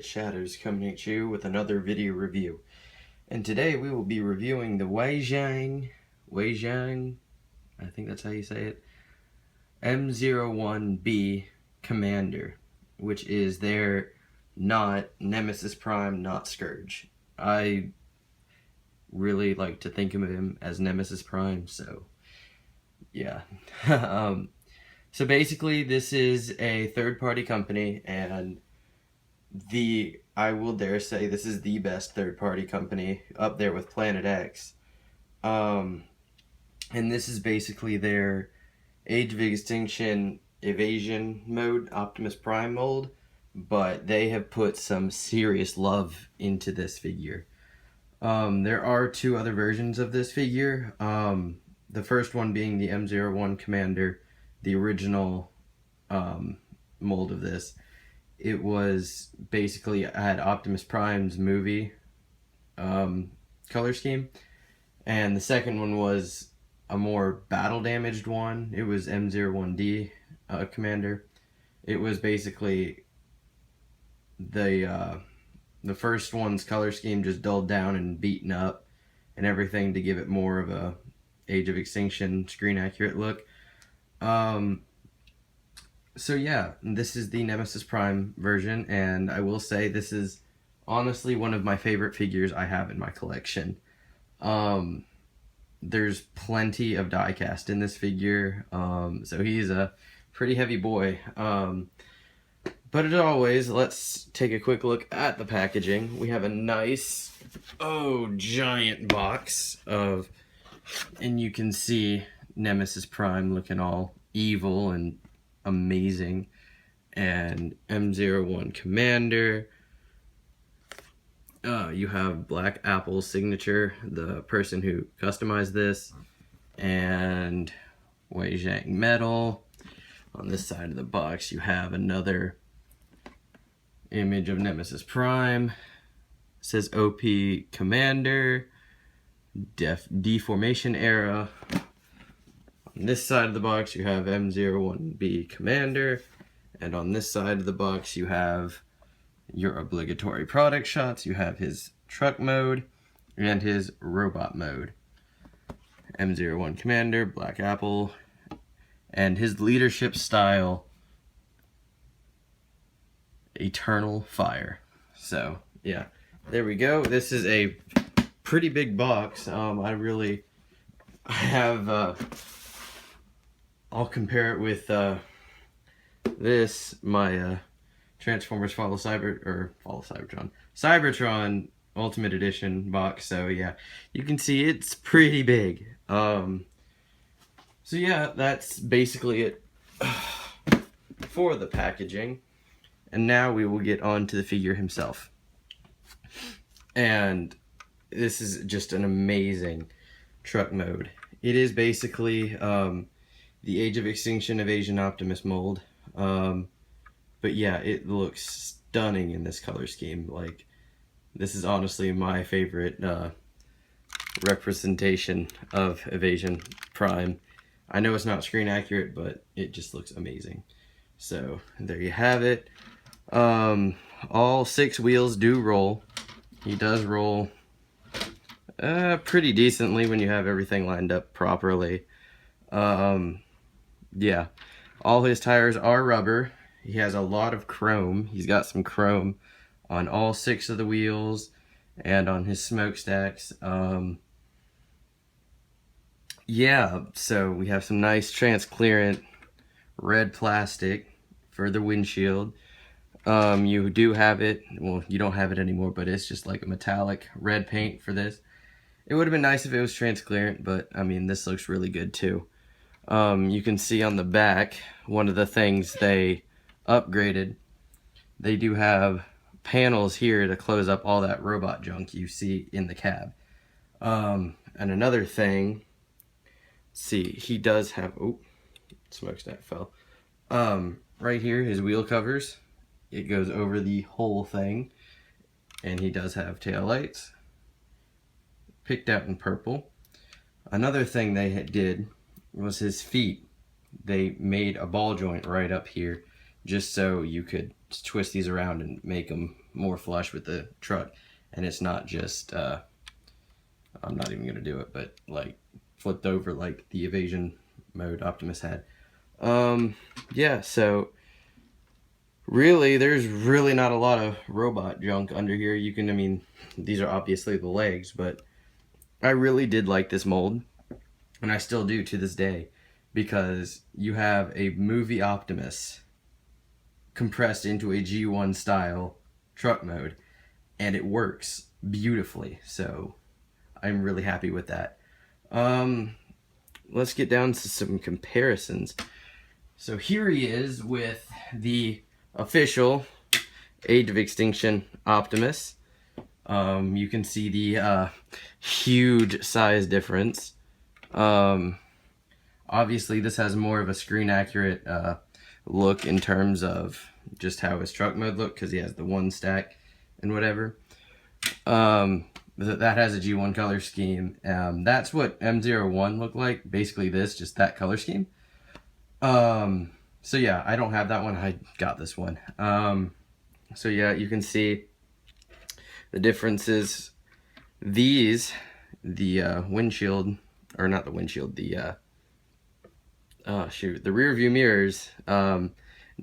It Shatters coming at you with another video review. And today we will be reviewing the Jiang, I think that's how you say it, M01-B Commander, which is their not Nemesis Prime, not Scourge. I really like to think of him as Nemesis Prime, so yeah. So basically this is a third-party company, and I will dare say this is the best third-party company, up there with Planet X. And this is basically their Age of Extinction Evasion mode, Optimus Prime mold, but they have put some serious love into this figure. There are two other versions of this figure. The first one being the M01 Commander, the original mold of this. It was basically, I had Optimus Prime's movie color scheme, and the second one was a more battle damaged one. It was M01-D Commander. It was basically the first one's color scheme just dulled down and beaten up and everything to give it more of a Age of Extinction screen accurate look. So yeah, this is the Nemesis Prime version, and I will say this is honestly one of my favorite figures I have in my collection. There's plenty of die cast in this figure, so he's a pretty heavy boy. But as always, let's take a quick look at the packaging. We have a nice, giant box of, and you can see Nemesis Prime looking all evil and amazing, and M01 Commander. You have Black Apple's signature, the person who customized this, and Jiang metal. On this side of the box, you have another image of Nemesis Prime. It says OP Commander, Deformation Era. On this side of the box, you have M01-B Commander, and on this side of the box, you have your obligatory product shots. You have his truck mode and his robot mode. M01 Commander, Black Apple, and his leadership style, Eternal Fire. So yeah, there we go. This is a pretty big box. I have I'll compare it with this, my Transformers Cybertron Ultimate Edition box. So yeah, you can see it's pretty big. So yeah, that's basically it for the packaging. And now we will get on to the figure himself. And this is just an amazing truck mode. It is basically the Age of Extinction Evasion Optimus mold. But yeah, it looks stunning in this color scheme. Like, this is honestly my favorite representation of Evasion Prime. I know it's not screen accurate, but it just looks amazing. So there you have it. All 6 wheels do roll. He does roll pretty decently when you have everything lined up properly. Yeah, all his tires are rubber. He has a lot of chrome. He's got some chrome on all 6 of the wheels and on his smokestacks. Yeah, so we have some nice transparent red plastic for the windshield. You do have it, well, you don't have it anymore, but it's just like a metallic red paint for this. It would have been nice if it was transparent, but I mean, this looks really good too. You can see on the back, one of the things they upgraded, they do have panels here to close up all that robot junk you see in the cab. And another thing, see, he does have, smokestack fell. Right here, his wheel covers, it goes over the whole thing, and he does have tail lights picked out in purple. Another thing they did was his feet. They made a ball joint right up here just so you could twist these around and make them more flush with the truck, and it's not just I'm not even gonna do it, but like flipped over like the Evasion mode Optimus had. Yeah, so really there's really not a lot of robot junk under here. You can, I mean, these are obviously the legs, but I really did like this mold, and I still do to this day, because you have a movie Optimus compressed into a G1 style truck mode, and it works beautifully. So I'm really happy with that. Let's get down to some comparisons. So here he is with the official Age of Extinction Optimus. You can see the huge size difference. Obviously this has more of a screen accurate look in terms of just how his truck mode look, because he has the one stack and whatever. That has a G1 color scheme. That's what M01 looked like, basically this, just that color scheme. So yeah, I don't have that one, I got this one. So yeah, you can see the differences. These, the windshield, or not the windshield, the the rear view mirrors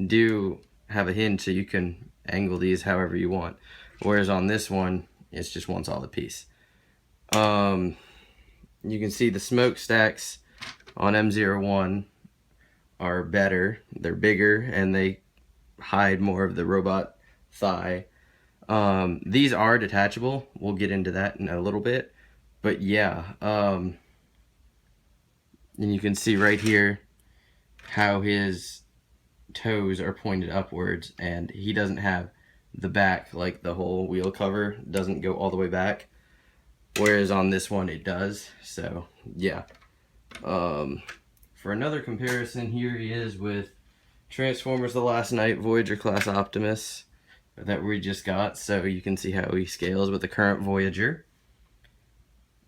do have a hinge, so you can angle these however you want, whereas on this one it's just one solid piece. You can see the smokestacks on M01 are better, they're bigger, and they hide more of the robot thigh. These are detachable, we'll get into that in a little bit, but yeah, and you can see right here how his toes are pointed upwards, and he doesn't have the back, like the whole wheel cover doesn't go all the way back, whereas on this one it does. So yeah, for another comparison, here he is with Transformers The Last Knight Voyager class Optimus that we just got, so you can see how he scales with the current Voyager,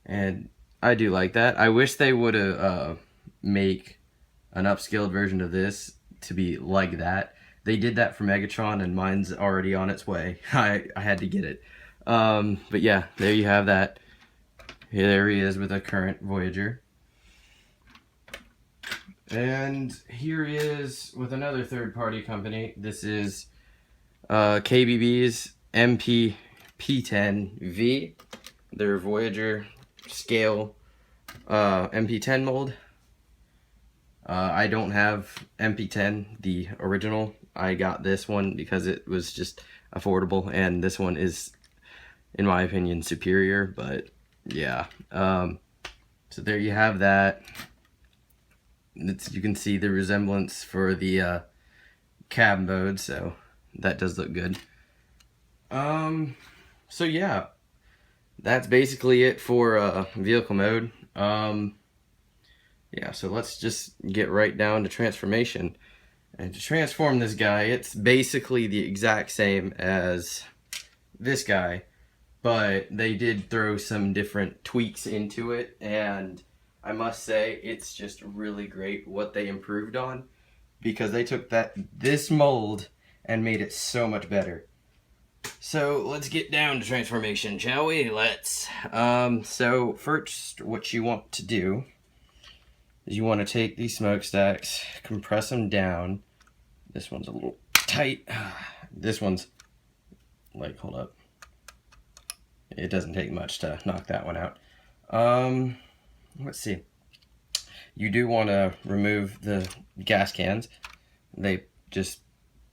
and I do like that. I wish they would have make an upscaled version of this to be like that. They did that for Megatron, and mine's already on its way. I had to get it. But yeah, there you have that. There he is with a current Voyager. And here he is with another third-party company. This is KBB's MP10V, their Voyager scale MP10 mold. I don't have MP10, the original. I got this one because it was just affordable, and this one is, in my opinion, superior, but yeah. So there you have that. You can see the resemblance for the cab mode, so that does look good. So yeah, that's basically it for vehicle mode. Yeah, so let's just get right down to transformation. And to transform this guy, it's basically the exact same as this guy, but they did throw some different tweaks into it, and I must say it's just really great what they improved on, because they took this mold and made it so much better. So let's get down to transformation, shall we? Let's. So first, what you want to do is you want to take these smokestacks, compress them down. This one's a little tight. This one's, like, hold up. It doesn't take much to knock that one out. Let's see. You do want to remove the gas cans. They just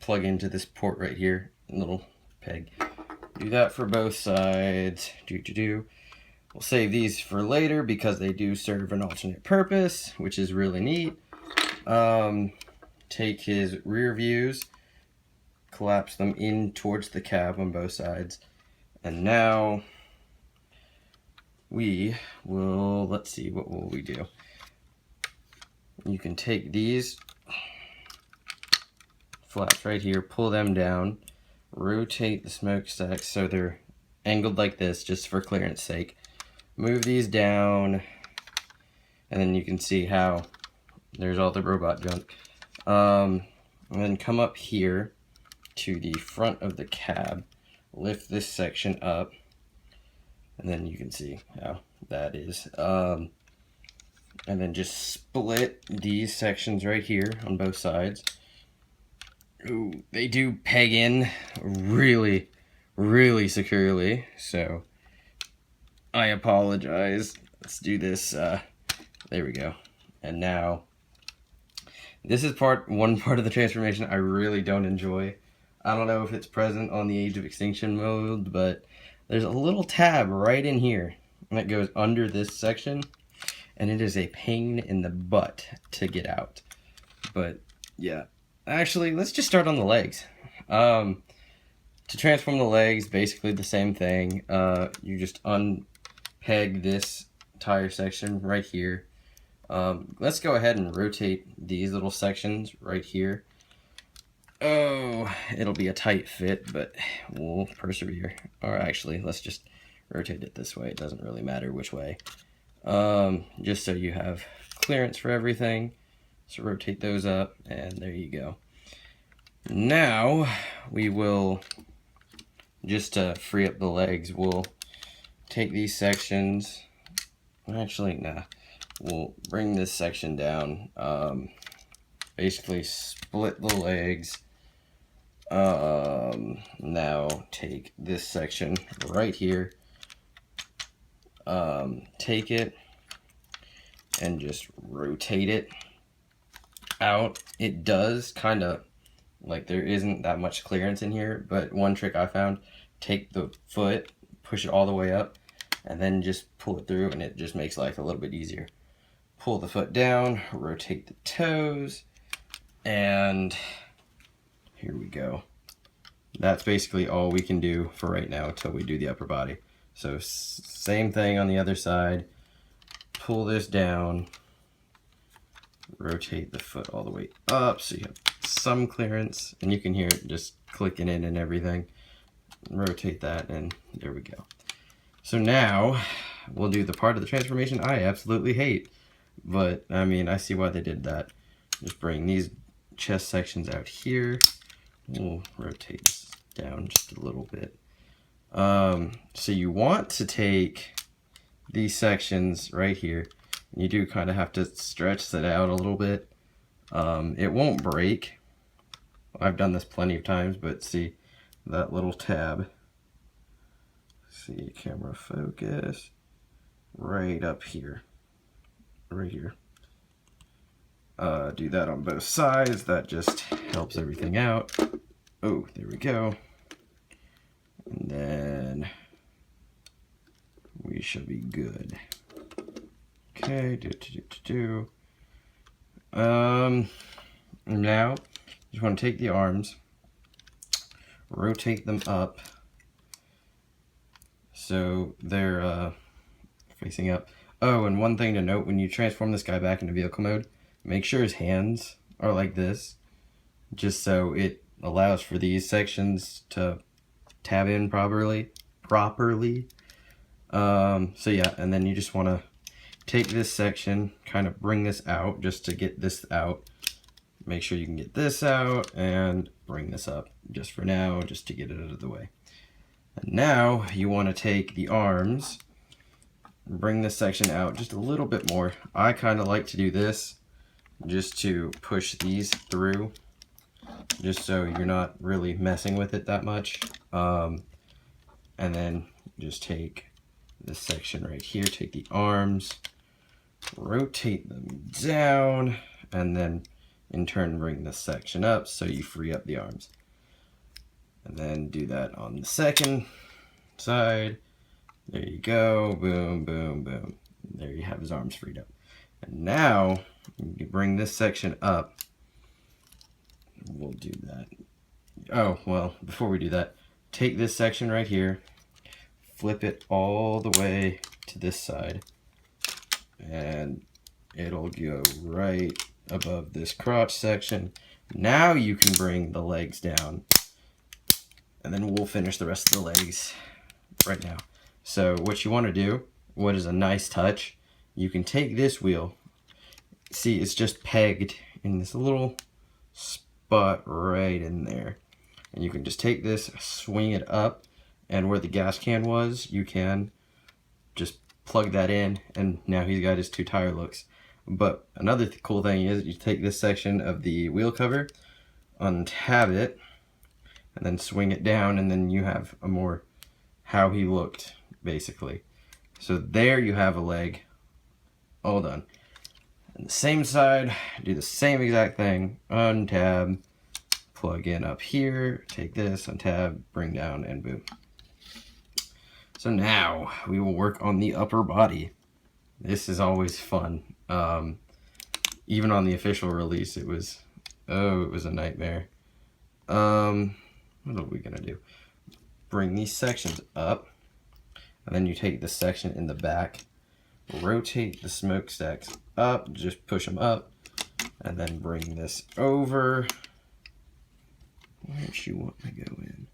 plug into this port right here, little peg. Do that for both sides. We'll save these for later because they do serve an alternate purpose, which is really neat. Take his rear views, collapse them in towards the cab on both sides, and now we will, let's see, what will we do? You can take these flaps right here, pull them down, rotate the smokestacks so they're angled like this, just for clearance sake. Move these down, and then you can see how there's all the robot junk. And then come up here to the front of the cab, lift this section up, and then you can see how that is. And then just split these sections right here on both sides. Ooh, they do peg in really, really securely, so I apologize. Let's do this. There we go. And now, this is one part of the transformation I really don't enjoy. I don't know if it's present on the Age of Extinction mode, but there's a little tab right in here that goes under this section, and it is a pain in the butt to get out. But yeah, actually, let's just start on the legs. To transform the legs, basically the same thing. You just unpeg this tire section right here. Let's go ahead and rotate these little sections right here. Oh, it'll be a tight fit, but we'll persevere. Or actually, let's just rotate it this way. It doesn't really matter which way. Just so you have clearance for everything. So rotate those up, and there you go. Now, we will, just to free up the legs, we'll take these sections. Actually, nah. We'll bring this section down. Basically, split the legs. Now, take this section right here. Take it and just rotate it out. It does kind of, like, there isn't that much clearance in here, but one trick I found, take the foot, push it all the way up, and then just pull it through, and it just makes life a little bit easier. Pull the foot down, rotate the toes, and here we go. That's basically all we can do for right now until we do the upper body. So same thing on the other side. Pull this down, rotate the foot all the way up so you have some clearance, and you can hear it just clicking in and everything. Rotate that, and there we go. So now we'll do the part of the transformation I absolutely hate, but I mean, I see why they did that. Just bring these chest sections out here. We'll rotate this down just a little bit. So you want to take these sections right here. You do kind of have to stretch that out a little bit. It won't break. I've done this plenty of times, but see that little tab. See, camera focus. Right up here. Right here. Do that on both sides. That just helps everything out. Oh, there we go. And then we should be good. Okay, now you want to take the arms, rotate them up so they're facing up. Oh, and one thing to note, when you transform this guy back into vehicle mode, make sure his hands are like this, just so it allows for these sections to tab in properly. So yeah, and then you just want to take this section, kind of bring this out just to get this out. Make sure you can get this out and bring this up just for now, just to get it out of the way. And now you want to take the arms, bring this section out just a little bit more. I kind of like to do this just to push these through, just so you're not really messing with it that much. And then just take this section right here, take the arms, rotate them down, and then in turn bring this section up so you free up the arms. And then do that on the second side. There you go, boom, boom, boom. There you have his arms freed up. And now you bring this section up. We'll do that. Oh, well, before we do that, take this section right here, flip it all the way to this side, and it'll go right above this crotch section. Now you can bring the legs down, and then we'll finish the rest of the legs right now. So what you want to do, what is a nice touch, you can take this wheel. See, it's just pegged in this little spot right in there. And you can just take this, swing it up, and where the gas can was, you can just plug that in, and now he's got his 2 tire looks. But another cool thing is you take this section of the wheel cover, untab it, and then swing it down, and then you have a more how he looked, basically. So there you have a leg all done. And the same side, do the same exact thing. Untab, plug in up here, take this, untab, bring down, and boom. So now we will work on the upper body. This is always fun. Even on the official release, it was a nightmare. What are we gonna do? Bring these sections up, and then you take the section in the back, rotate the smokestacks up, just push them up, and then bring this over. Where do you want to go in?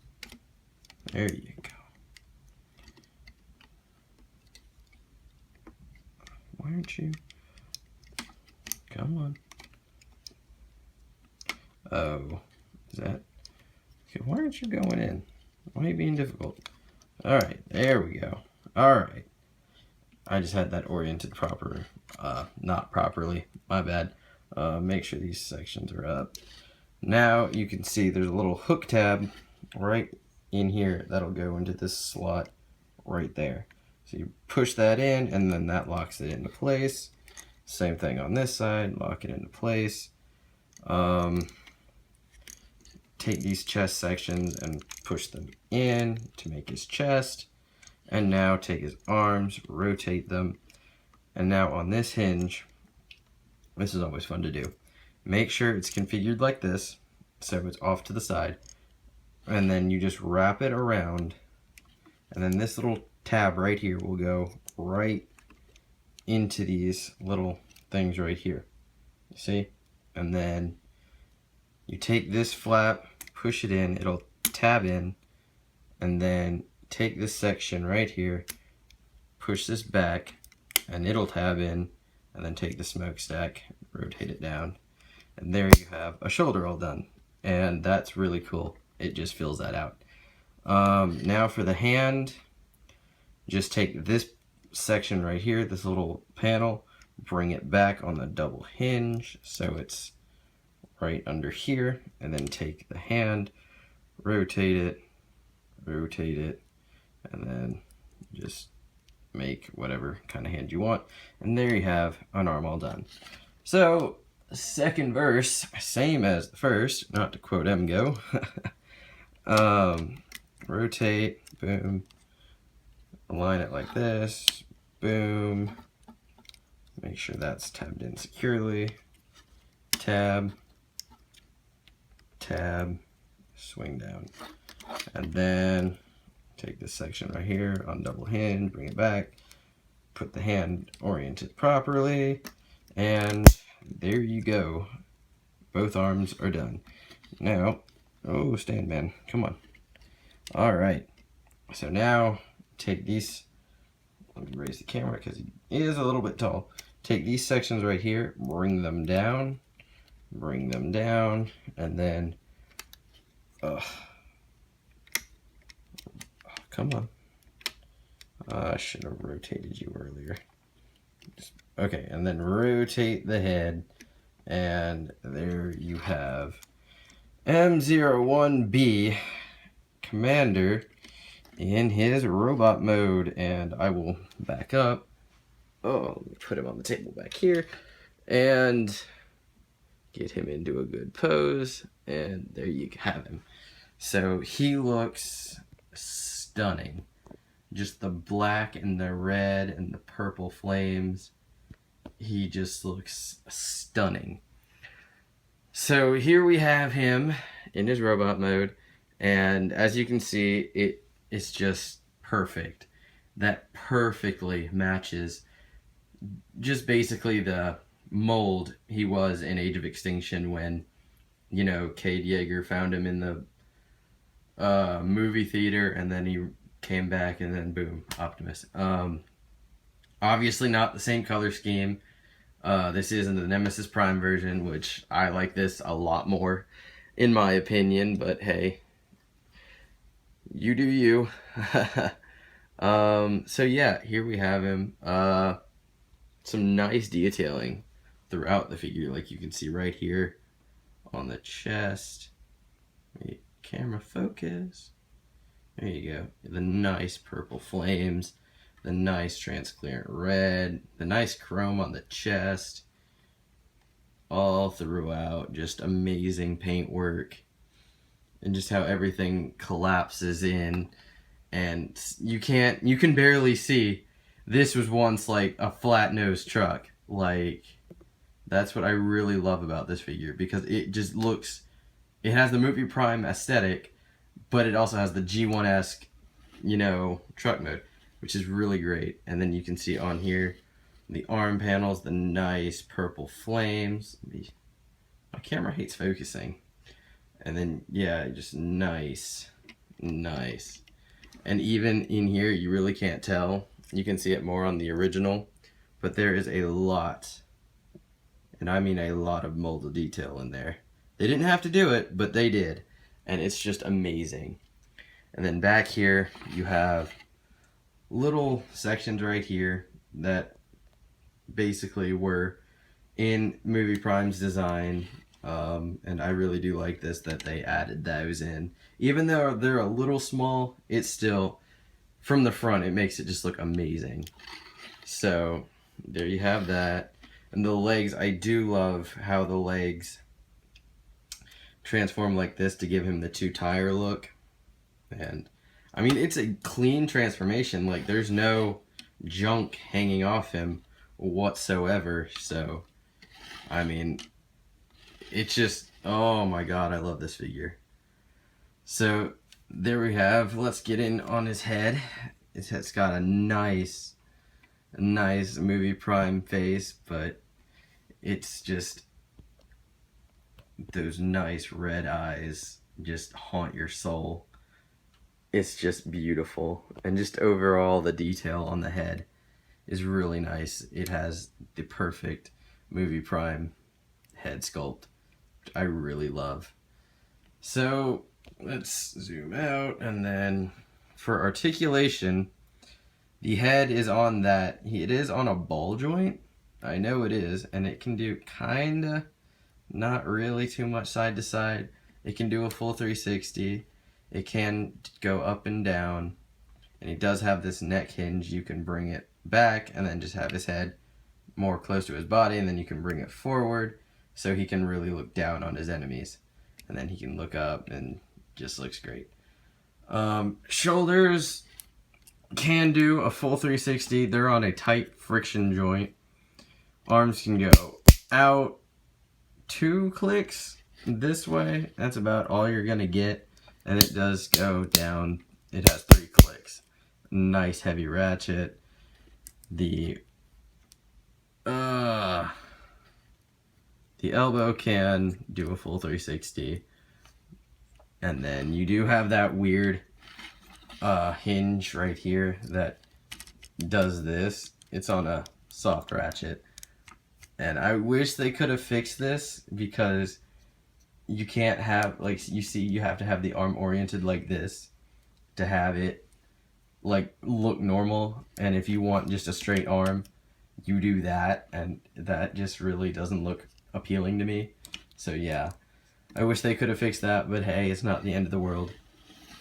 There you go. Why aren't you? Come on. Oh, is that? Okay, why aren't you going in? Why are you being difficult? Alright, there we go. Alright. I just had that oriented not properly. My bad. Make sure these sections are up. Now you can see there's a little hook tab right in here that'll go into this slot right there. So you push that in, and then that locks it into place. Same thing on this side, lock it into place. Take these chest sections and push them in to make his chest. And now take his arms, rotate them. And now on this hinge, this is always fun to do. Make sure it's configured like this, so it's off to the side. And then you just wrap it around. And then this little tab right here will go right into these little things right here. You see? And then you take this flap, push it in, it'll tab in, and then take this section right here, push this back, and it'll tab in, and then take the smokestack, rotate it down, and there you have a shoulder all done. And that's really cool. It just fills that out. Now for the hand, just take this section right here, this little panel, bring it back on the double hinge so it's right under here, and then take the hand, rotate it, and then just make whatever kind of hand you want, and there you have an arm all done. So second verse, same as the first, not to quote MGO. Rotate, boom, align it like this, boom, make sure that's tabbed in securely, tab, swing down, and then take this section right here on double hinge, bring it back, put the hand oriented properly, and there you go. Both arms are done. Now, oh, stand man, come on. All right, so now take these, let me raise the camera because he is a little bit tall. Take these sections right here, bring them down, and then, come on. I should have rotated you earlier. Okay, and then rotate the head, and there you have M01-B Commander in his robot mode. And I will back up. Oh, let me put him on the table back here and get him into a good pose, and there you have him. So he looks stunning. Just the black and the red and the purple flames. He just looks stunning. So here we have him in his robot mode, and as you can see, it is just perfect. That perfectly matches just basically the mold he was in Age of Extinction when, you know, Cade Yeager found him in the movie theater, and then he came back, and then boom, Optimus. Obviously not the same color scheme. This isn't the Nemesis Prime version, which I like this a lot more, in my opinion, but hey, You do you. So yeah, here we have him. Some nice detailing throughout the figure, like you can see right here on the chest. Camera focus. There you go. The nice purple flames, the nice transparent red, the nice chrome on the chest. All throughout, just amazing paintwork. And just how everything collapses in, and you can barely see. This was once like a flat-nosed truck. Like, that's what I really love about this figure, because it just looks, it has the movie Prime aesthetic, but it also has the G1-esque, you know, truck mode, which is really great. And then you can see on here the arm panels, the nice purple flames. My camera hates focusing. And then, yeah, just nice. And even in here, you really can't tell. You can see it more on the original, but there is a lot, and I mean a lot of molded detail in there. They didn't have to do it, but they did, and it's just amazing. And then back here, you have little sections right here that basically were in Movie Prime's design. And I really do like this, that they added those in. Even though they're a little small, it's still, from the front, it makes it just look amazing. So, there you have that. And the legs, I do love how the legs transform like this to give him the two-tire look. And, I mean, it's a clean transformation. Like, there's no junk hanging off him whatsoever. So, I mean, it's just, oh my god, I love this figure. So there we have, let's get in on his head. His head's got a nice Movie Prime face, but it's just, those nice red eyes just haunt your soul. It's just beautiful. And just overall, the detail on the head is really nice. It has the perfect Movie Prime head sculpt, which I really love. So let's zoom out, and then for articulation, the head is on that, it is on a ball joint. I know it is, and it can do kinda, not really too much side to side. It can do a full 360. It can go up and down, and he does have this neck hinge. You can bring it back and then just have his head more close to his body, and then you can bring it forward so he can really look down on his enemies, and then he can look up, and just looks great. Shoulders can do a full 360. They're on a tight friction joint. Arms can go out 2 clicks this way. That's about all you're gonna get, and it does go down. It has 3 clicks. Nice heavy ratchet. The elbow can do a full 360. And then you do have that weird hinge right here that does this. It's on a soft ratchet. And I wish they could have fixed this, because you can't have, like, you see, you have to have the arm oriented like this to have it, like, look normal. And if you want just a straight arm, you do that, and that just really doesn't look appealing to me. So yeah, I wish they could have fixed that, but hey, it's not the end of the world.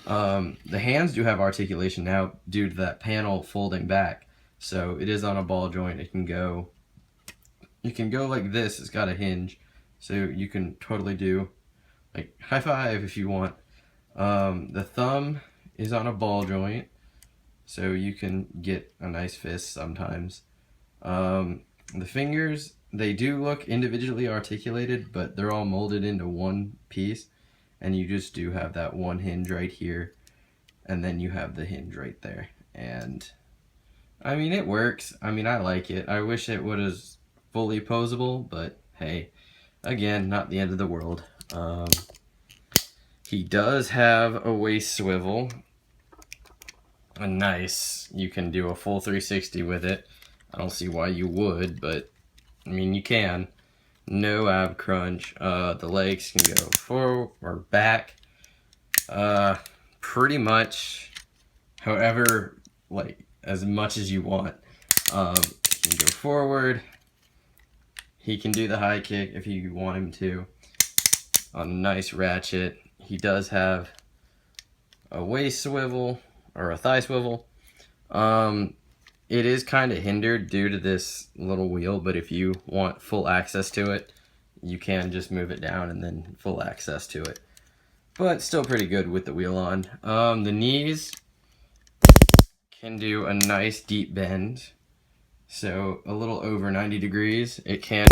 The hands do have articulation now due to that panel folding back, so it is on a ball joint. It can go, you can go like this. It's got a hinge, so you can totally do like high five if you want. The thumb is on a ball joint, so you can get a nice fist sometimes. The fingers, they do look individually articulated, but they're all molded into one piece, and you just do have that one hinge right here, and then you have the hinge right there. And I mean, it works. I mean, I like it. I wish it was fully posable, but hey, again, not the end of the world. He does have a waist swivel. Nice. You can do a full 360 with it. I don't see why you would, but I mean, you can. No ab crunch. The legs can go forward or back. pretty much however, like, as much as you want. He can go forward. He can do the high kick if you want him to. On a nice ratchet. He does have a waist swivel, or a thigh swivel. It is kind of hindered due to this little wheel, but if you want full access to it, you can just move it down and then full access to it. But still pretty good with the wheel on. The knees can do a nice deep bend. So a little over 90 degrees. It can't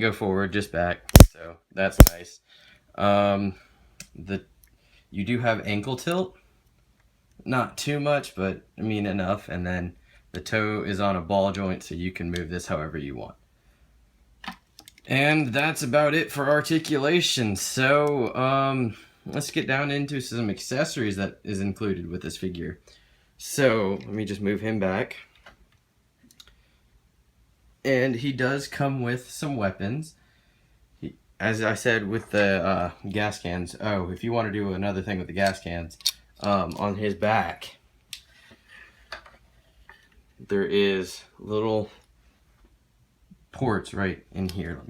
go forward, just back. So that's nice. You do have ankle tilt. Not too much, but I mean enough. And then the toe is on a ball joint, so you can move this however you want. And that's about it for articulation. So let's get down into some accessories that is included with this figure. So let me just move him back. And he does come with some weapons. As I said with the gas cans. Oh, if you want to do another thing with the gas cans, on his back, there is little ports right in here.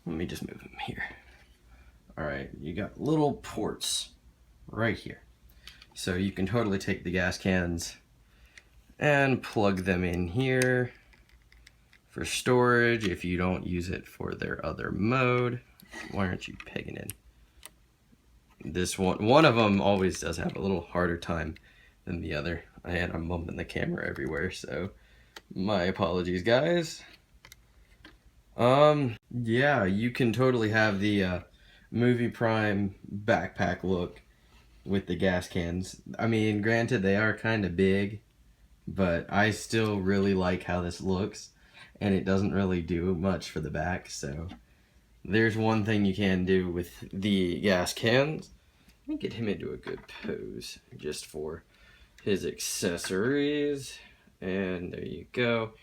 Let me just move him here. All right, you got little ports right here. So you can totally take the gas cans and plug them in here for storage if you don't use it for their other mode. Why aren't you pegging in? This one of them always does have a little harder time than the other. I'm bumping the camera everywhere, so my apologies, guys. Yeah, you can totally have the Movie Prime backpack look with the gas cans. I mean, granted, they are kind of big, but I still really like how this looks, and it doesn't really do much for the back, so there's one thing you can do with the gas cans. Let me get him into a good pose just for his accessories. And there you go.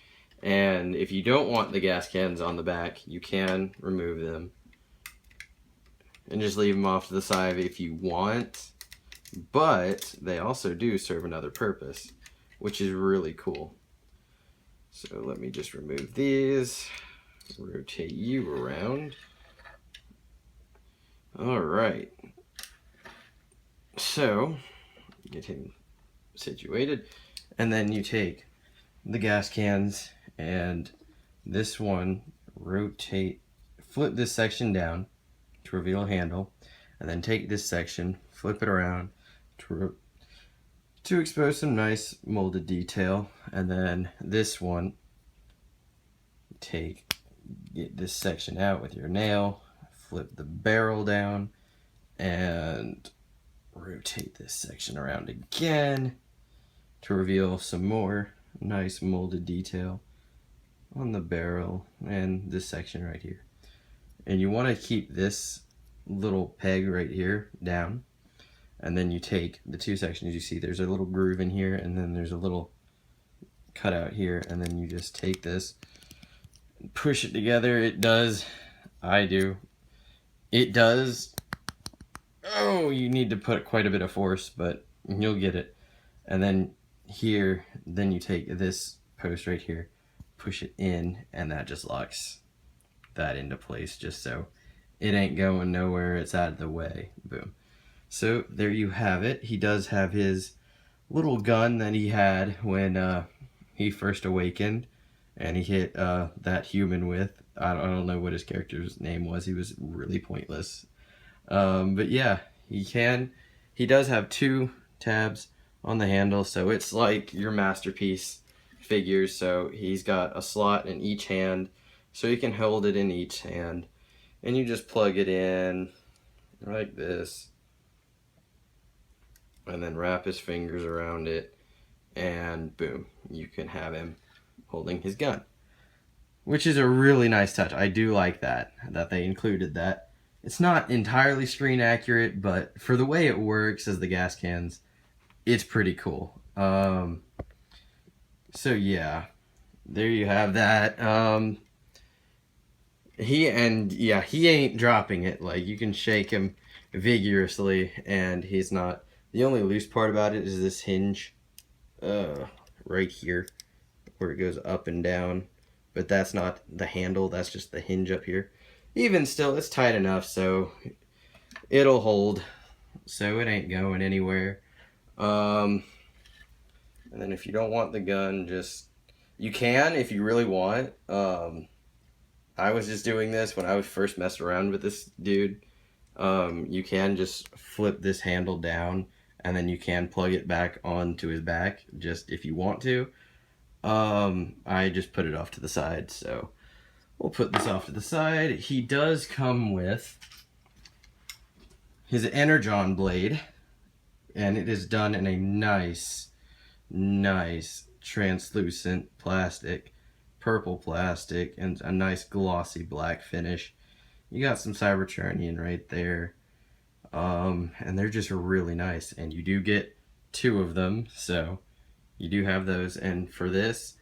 And if you don't want the gas cans on the back, you can remove them and just leave them off to the side if you want. But they also do serve another purpose, which is really cool. So let me just remove these, rotate you around. All right. So, get him situated, and then you take the gas cans and this one, flip this section down to reveal a handle, and then take this section, flip it around to expose some nice molded detail, and then this one, get this section out with your nail, flip the barrel down, and rotate this section around again to reveal some more nice molded detail on the barrel and this section right here. And you want to keep this little peg right here down, and then you take the two sections. You see there's a little groove in here, and then there's a little cutout here, and then you just take this and push it together. It does oh, you need to put quite a bit of force, but you'll get it. And then here, then you take this post right here, push it in, and that just locks that into place, just so it ain't going nowhere, it's out of the way. Boom. So there you have it. He does have his little gun that he had when he first awakened, and he hit that human with. I don't know what his character's name was. He was really pointless. But yeah, he does have two tabs on the handle, so it's like your masterpiece figures. So he's got a slot in each hand, so you can hold it in each hand, and you just plug it in like this, and then wrap his fingers around it, and boom, you can have him holding his gun, which is a really nice touch. I do like that they included that. It's not entirely screen accurate, but for the way it works as the gas cans, it's pretty cool. So yeah, there you have that. He ain't dropping it. Like, you can shake him vigorously, and he's not. The only loose part about it is this hinge right here where it goes up and down, but that's not the handle, that's just the hinge up here. Even still, it's tight enough so it'll hold, so it ain't going anywhere. And then if you don't want the gun, just, you can if you really want. I was just doing this when I was first messed around with this dude. You can just flip this handle down, and then you can plug it back onto his back, just if you want to. I just put it off to the side, so we'll put this off to the side. He does come with his Energon Blade, and it is done in a nice translucent plastic, purple plastic, and a nice glossy black finish. You got some Cybertronian right there, and they're just really nice, and you do get 2 of them, so you do have those. And for this,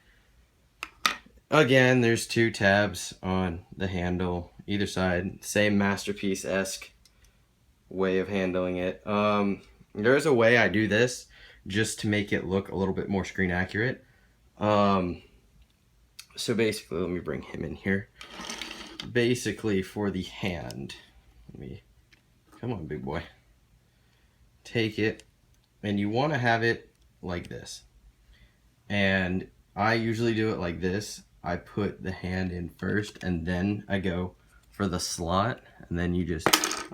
again, there's 2 tabs on the handle either side, same Masterpiece-esque way of handling it. There's a way I do this just to make it look a little bit more screen accurate. So basically, let me bring him in here. Basically, for the hand, come on, big boy, take it, and you want to have it like this. And I usually do it like this. I put the hand in first, and then I go for the slot, and then you just,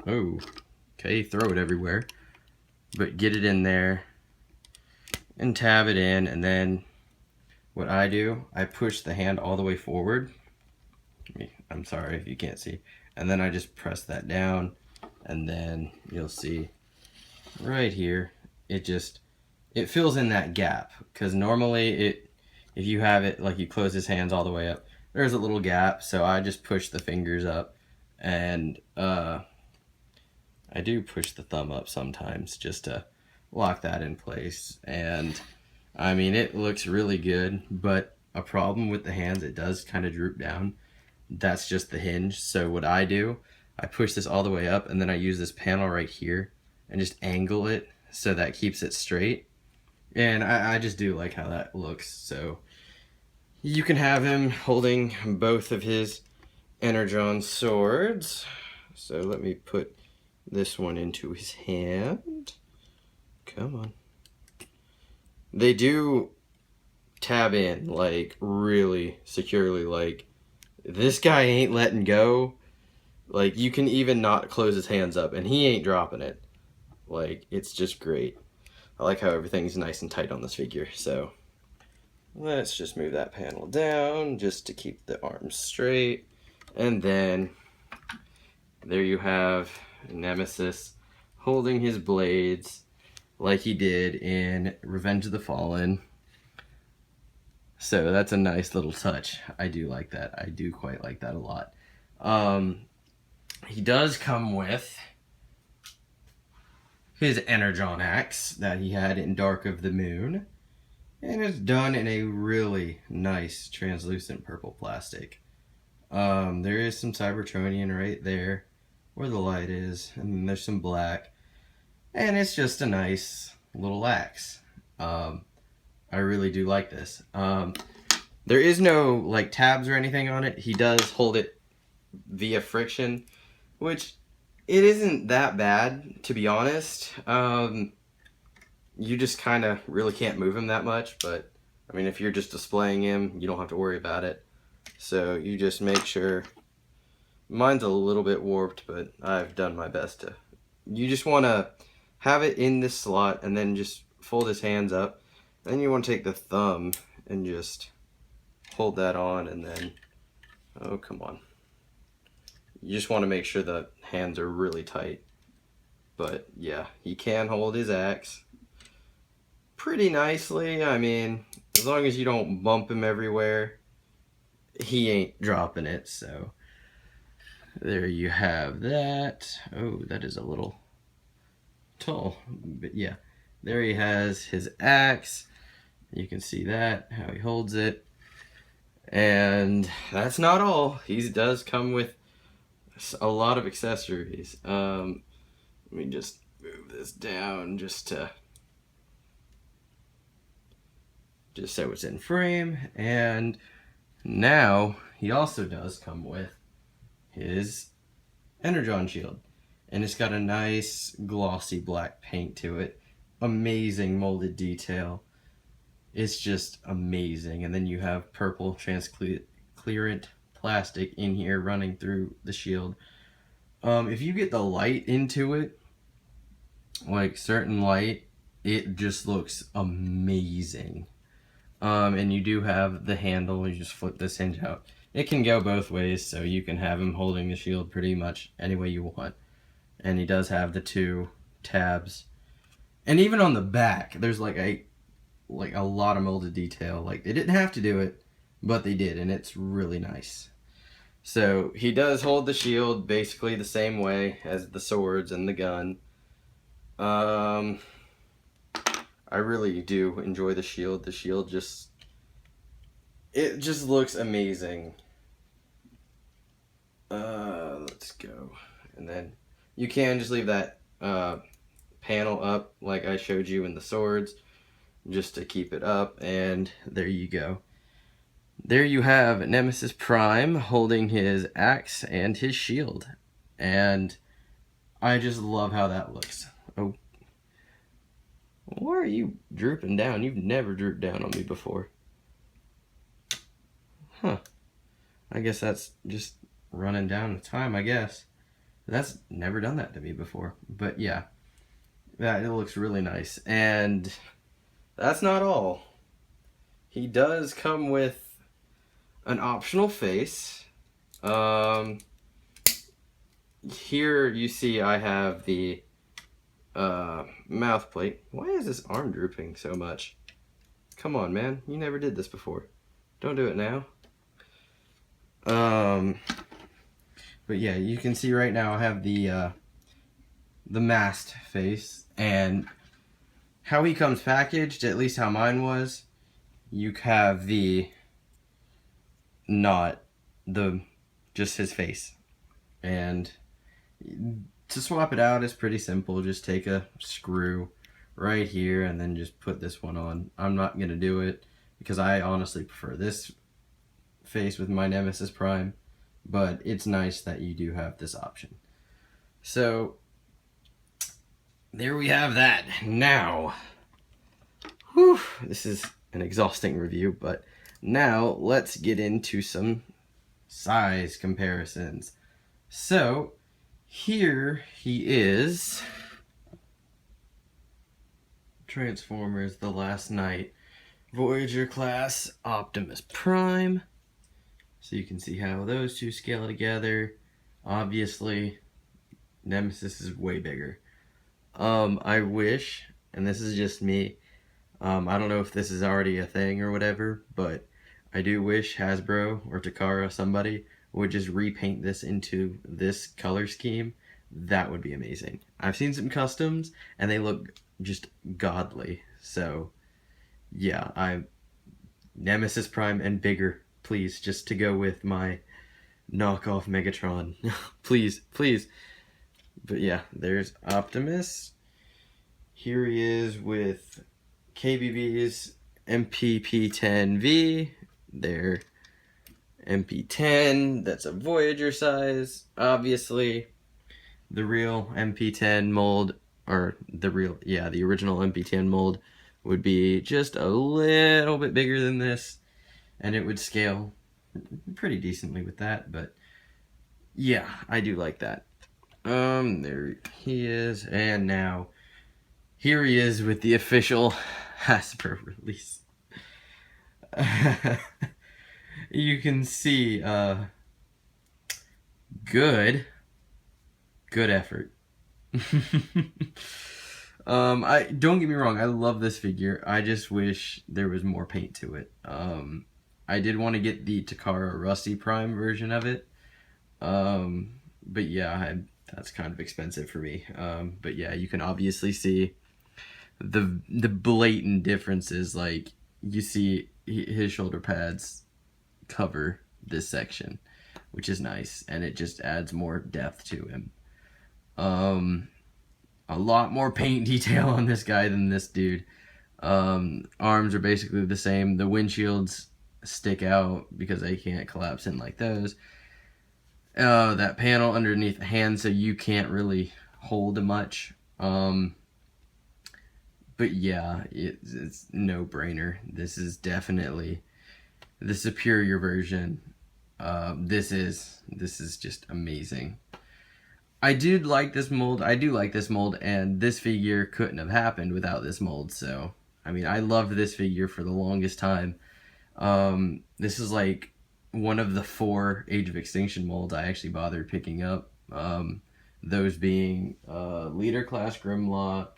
oh, okay, throw it everywhere, but get it in there and tab it in. And then what I do, I push the hand all the way forward. I'm sorry if you can't see. And then I just press that down, and then you'll see right here, it fills in that gap, because normally if you have it like you close his hands all the way up, there's a little gap. So I just push the fingers up, and I do push the thumb up sometimes just to lock that in place. And I mean, it looks really good, but a problem with the hands, it does kind of droop down. That's just the hinge. So what I do, I push this all the way up, and then I use this panel right here and just angle it so that keeps it straight. And I just do like how that looks. So you can have him holding both of his Energon swords. So let me put this one into his hand. Come on. They do tab in like really securely. Like, this guy ain't letting go. Like, you can even not close his hands up and he ain't dropping it. Like, it's just great. I like how everything's nice and tight on this figure. So let's just move that panel down just to keep the arms straight. And then there you have Nemesis holding his blades like he did in Revenge of the Fallen. So that's a nice little touch. I do like that. I do quite like that a lot. He does come with his Energon Axe that he had in Dark of the Moon. And it's done in a really nice translucent purple plastic. There is some Cybertronian right there where the light is, and then there's some black. And it's just a nice little axe. I really do like this. There is no like tabs or anything on it. He does hold it via friction, which it isn't that bad, to be honest. You just kind of really can't move him that much, but I mean, if you're just displaying him, you don't have to worry about it. So you just make sure. Mine's a little bit warped, but I've done my best to. You just want to have it in this slot and then just fold his hands up. Then you want to take the thumb and just hold that on, and then, oh, come on. You just want to make sure the hands are really tight. But yeah, he can hold his axe pretty nicely. I mean, as long as you don't bump him everywhere, he ain't dropping it. So there you have that. Oh, that is a little tall, but yeah, there he has his axe. You can see that, how he holds it. And that's not all. He does come with a lot of accessories. Let me just move this down just so it's in frame. And now he also does come with his Energon shield. And it's got a nice glossy black paint to it. Amazing molded detail. It's just amazing. And then you have purple transparent plastic in here running through the shield. If you get the light into it, like certain light, it just looks amazing. And you do have the handle. You just flip this hinge out. It can go both ways, so you can have him holding the shield pretty much any way you want. And he does have the 2 tabs. And even on the back, there's like a lot of molded detail. Like, they didn't have to do it, but they did, and it's really nice. So he does hold the shield basically the same way as the swords and the gun. I really do enjoy the shield. The shield just looks amazing. Let's go. And then you can just leave that panel up like I showed you in the swords, just to keep it up, and there you go. There you have Nemesis Prime holding his axe and his shield. And I just love how that looks. Oh. Why are you drooping down? You've never drooped down on me before. Huh. I guess that's just running down with time, I guess. That's never done that to me before. But yeah. It looks really nice. And that's not all. He does come with an optional face. Here you see I have the mouth plate. Why is this arm drooping so much? Come on, man. You never did this before. Don't do it now. But yeah, you can see right now I have the masked face, and how he comes packaged, at least how mine was, you have the just his face. And to swap it out is pretty simple. Just take a screw right here and then just put this one on. I'm not going to do it because I honestly prefer this face with my Nemesis Prime, but it's nice that you do have this option. So there we have that. Now, whew, this is an exhausting review, but now let's get into some size comparisons. So here he is, Transformers The Last Night, Voyager class Optimus Prime. So you can see how those two scale together. Obviously, Nemesis is way bigger. I wish, and this is just me, I don't know if this is already a thing or whatever, but I do wish Hasbro or Takara, somebody, would just repaint this into this color scheme. That would be amazing. I've seen some customs, and they look just godly. So, yeah, Nemesis Prime and bigger, please, just to go with my knockoff Megatron. Please, please. But yeah, there's Optimus. Here he is with KBB's MPP-10V. Their MP-10, that's a Voyager size. Obviously, the real MP-10 mold, or the original MP-10 mold would be just a little bit bigger than this, and it would scale pretty decently with that, but yeah, I do like that. There he is, and now here he is with the official Hasbro release. You can see, good effort. I don't get me wrong, I love this figure. I just wish there was more paint to it. I did want to get the Takara Rusty Prime version of it. But yeah, that's kind of expensive for me. But yeah, you can obviously see the blatant differences. Like, you see his shoulder pads cover this section, which is nice, and it just adds more depth to him. a lot more paint detail on this guy than this dude. Arms are basically the same. The windshields stick out because they can't collapse in like those. That panel underneath the hand, so you can't really hold much. But yeah, it's no-brainer. This is definitely the superior version. This is just amazing. I do like this mold, and this figure couldn't have happened without this mold, so, I mean, I loved this figure for the longest time. This is like one of the 4 Age of Extinction molds I actually bothered picking up. Those being, Leader Class Grimlock,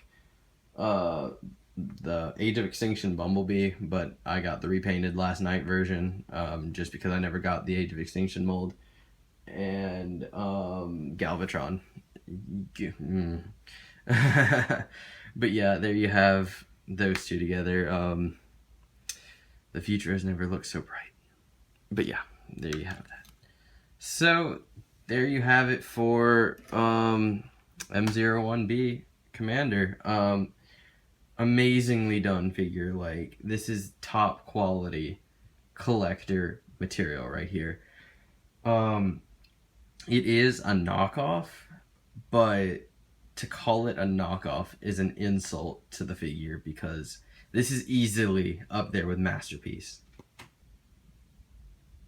the Age of Extinction Bumblebee, but I got the repainted last night version, just because I never got the Age of Extinction mold, and Galvatron. But yeah, there you have those two together. The future has never looked so bright. But yeah, there you have that. So there you have it for M01-B Commander. Amazingly done figure. Like, this is top quality collector material right here. It is a knockoff, but to call it a knockoff is an insult to the figure, because this is easily up there with Masterpiece.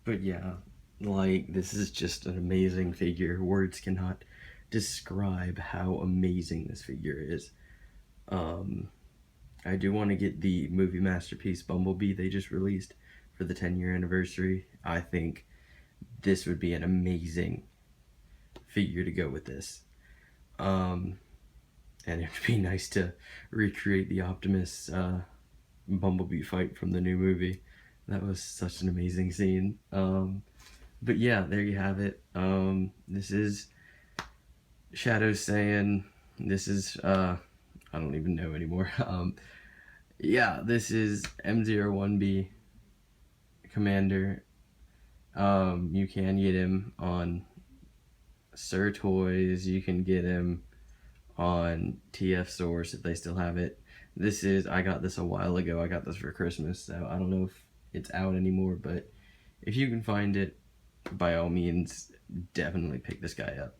But yeah, like, this is just an amazing figure. Words cannot describe how amazing this figure is. I do want to get the movie Masterpiece Bumblebee they just released for the 10-year anniversary. I think this would be an amazing figure to go with this. And it would be nice to recreate the Optimus Bumblebee fight from the new movie. That was such an amazing scene. But yeah, there you have it. This is Shadow saying, this is, I don't even know anymore. Yeah, this is M01-B Commander. You can get him on Sir Toys. You can get him on TF Source if they still have it. This is, I got this a while ago. I got this for Christmas, so I don't know if it's out anymore, but if you can find it, by all means, definitely pick this guy up.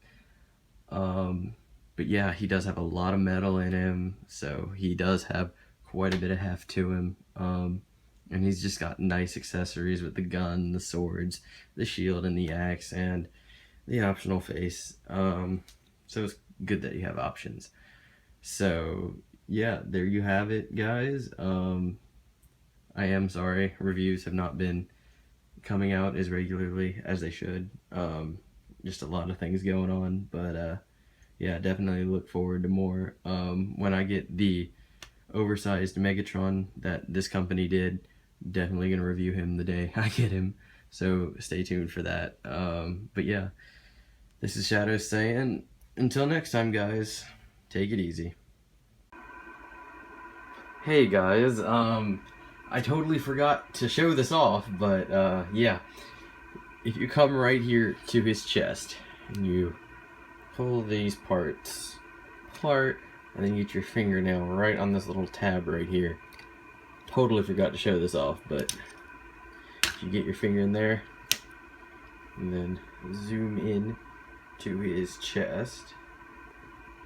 But yeah, he does have a lot of metal in him, so he does have quite a bit of heft to him. And he's just got nice accessories with the gun, the swords, the shield, and the axe, and the optional face. So it's good that you have options. So yeah, there you have it, guys. I am sorry, reviews have not been coming out as regularly as they should. Just a lot of things going on, but yeah, definitely look forward to more. When I get the oversized Megatron that this company did, definitely gonna review him the day I get him, so stay tuned for that. But yeah, this is Shadow saying, until next time, guys, take it easy. Hey guys, I totally forgot to show this off, but yeah, if you come right here to his chest and you pull these parts apart, and then get your fingernail right on this little tab right here. Totally forgot to show this off, but if you get your finger in there and then zoom in to his chest,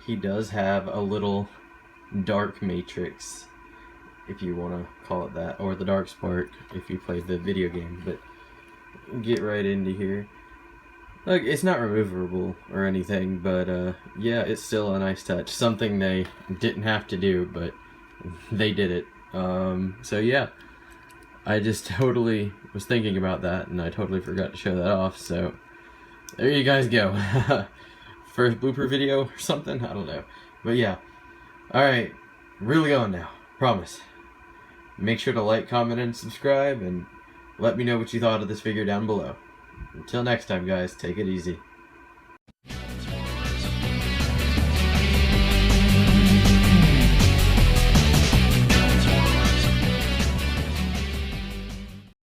he does have a little dark matrix, if you want to call it that, or the dark spark if you play the video game. But get right into here. Look, it's not removable or anything, but yeah, it's still a nice touch. Something they didn't have to do, but they did it. So yeah, I just totally was thinking about that, and I totally forgot to show that off, so there you guys go. First blooper video or something? I don't know. But yeah, alright, really going now, promise. Make sure to like, comment, and subscribe, and let me know what you thought of this figure down below. Until next time, guys, take it easy.